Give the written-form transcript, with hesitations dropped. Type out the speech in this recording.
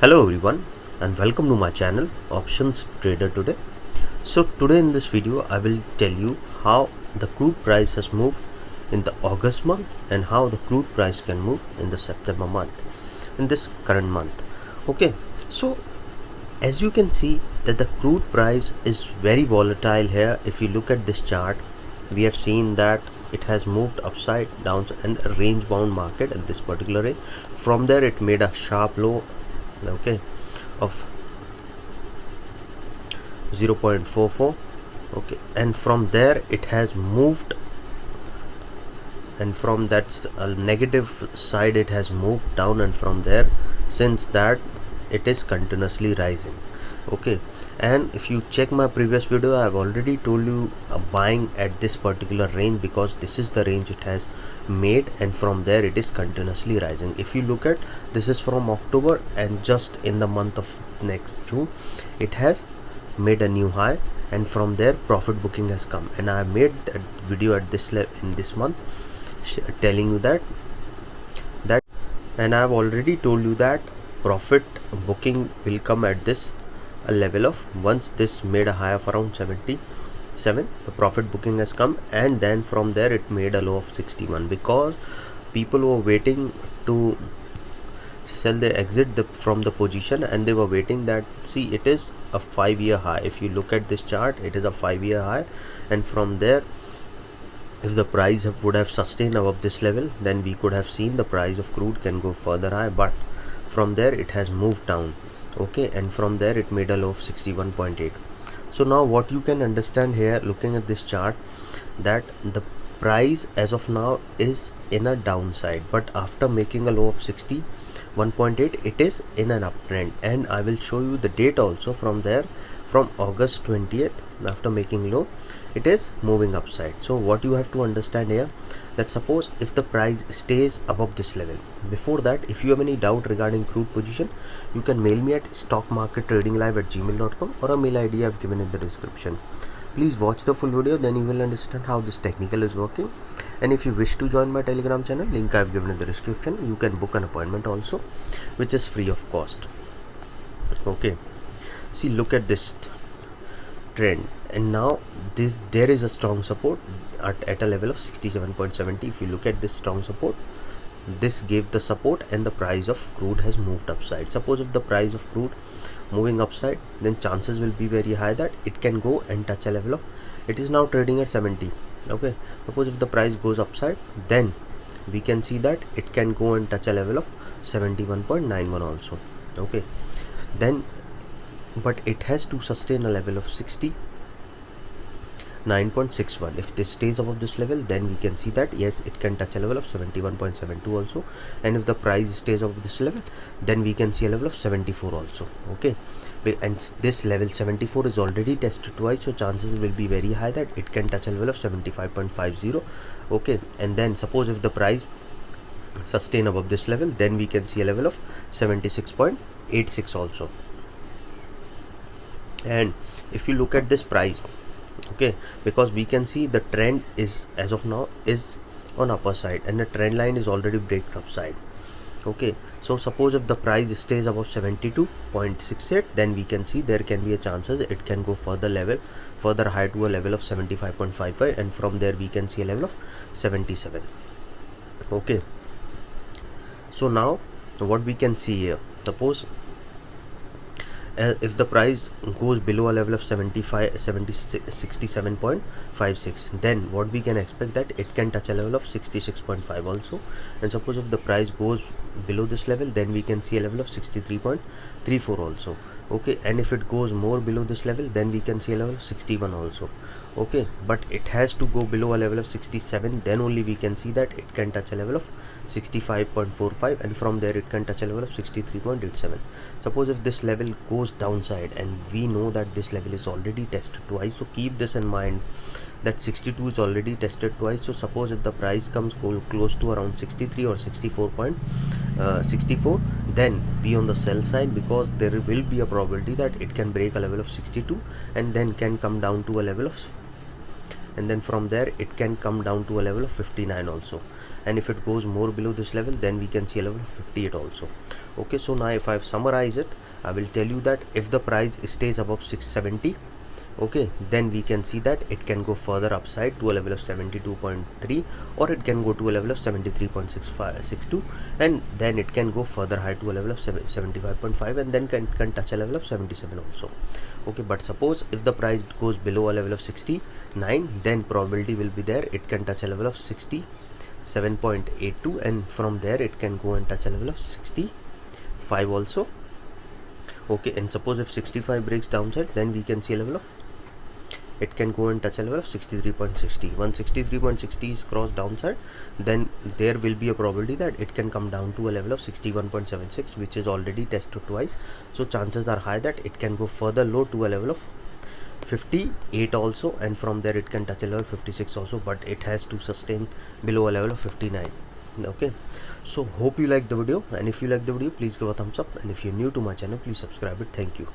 Hello everyone and welcome to my channel Options Trader Today. So today in this video I will tell you how the crude price has moved in the August month and how the crude price can move in the September month, in this current month. Okay, so as you can see that the crude price is very volatile here. If you look at this chart, we have seen that it has moved upside down and a range bound market at this particular range. From there it made a sharp low, okay, of 0.44, okay, and from there it has moved, and from that negative side it has moved down, and from there since that it is continuously rising. Okay, and if you check my previous video, I have already told you buying at this particular range because this is the range it has made, and from there it is continuously rising. If you look at this is from October, and just in the month of next June it has made a new high, and from there profit booking has come, and I made that video at this level in this month telling you that and I have already told you that profit booking will come at this a level of, once this made a high of around 77, the profit booking has come, and then from there it made a low of 61 because people were waiting to sell, they exit from the position, and they were waiting that, see, it is a 5-year high. If you look at this chart, it is a 5-year high, and from there if the price would have sustained above this level, then we could have seen the price of crude can go further high, but from there it has moved down, okay, and from there it made a low of 61.8. so now what you can understand here looking at this chart, that the price as of now is in a downside, but after making a low of 61.8 it is in an uptrend, and I will show you the date also. From there, from August 20th, after making low it is moving upside. So what you have to understand here, that suppose if the price stays above this level, before that if you have any doubt regarding crude position, you can mail me at stockmarkettradinglive@gmail.com or a mail ID I have given in the description. Please watch the full video, then you will understand how this technical is working. And if you wish to join my Telegram channel, link I have given in the description, you can book an appointment also, which is free of cost. Okay, see, look at this trend, and now there is a strong support at a level of 67.70. if you look at this strong support, this gave the support, and the price of crude has moved upside. Suppose if the price of crude moving upside, then chances will be very high that it can go and touch a level of, it is now trading at 70, okay. Suppose if the price goes upside, then we can see that it can go and touch a level of 71.91 also, okay. Then but it has to sustain a level of 69.61. if this stays above this level, then we can see that yes, it can touch a level of 71.72 also, and if the price stays above this level, then we can see a level of 74 also, okay. And this level 74 is already tested twice, so chances will be very high that it can touch a level of 75.50, okay. And then suppose if the price sustain above this level, then we can see a level of 76.86 also. And if you look at this price, okay, because we can see the trend is as of now is on upper side, and the trend line is already breaks upside, okay. So suppose if the price stays above 72.68, then we can see there can be a chances it can go further high to a level of 75.55, and from there we can see a level of 77, okay. So now what we can see here, suppose if the price goes below a level of 67.56, then what we can expect that it can touch a level of 66.5 also. And suppose if the price goes below this level, then we can see a level of 63.34 also, okay. And if it goes more below this level, then we can see a level of 61 also, okay. But it has to go below a level of 67, then only we can see that it can touch a level of 65.45, and from there it can touch a level of 63.87. Suppose if this level goes downside, and we know that this level is already tested twice, so keep this in mind that 62 is already tested twice. So suppose if the price comes close to around 63 or 64, then be on the sell side, because there will be a probability that it can break a level of 62 and then can come down to a level of and then from there it can come down to a level of 59 also, and if it goes more below this level, then we can see a level of 58 also. Okay, so now if I summarize it, I will tell you that if the price stays above 670, okay, then we can see that it can go further upside to a level of 72.3, or it can go to a level of 73.62, and then it can go further high to a level of 75.5, and then can touch a level of 77 also. Okay, but suppose if the price goes below a level of 69, then probability will be there it can touch a level of 67.82, and from there it can go and touch a level of 65 also. Okay, and suppose if 65 breaks downside, then we can see a level of, it can go and touch a level of 63.60. Once 63.60 is crossed downside, then there will be a probability that it can come down to a level of 61.76, which is already tested twice. So chances are high that it can go further low to a level of 58 also, and from there it can touch a level 56 also, but it has to sustain below a level of 59. Okay, so hope you like the video, and if you like the video, please give a thumbs up, and if you're new to my channel, please subscribe it. Thank you.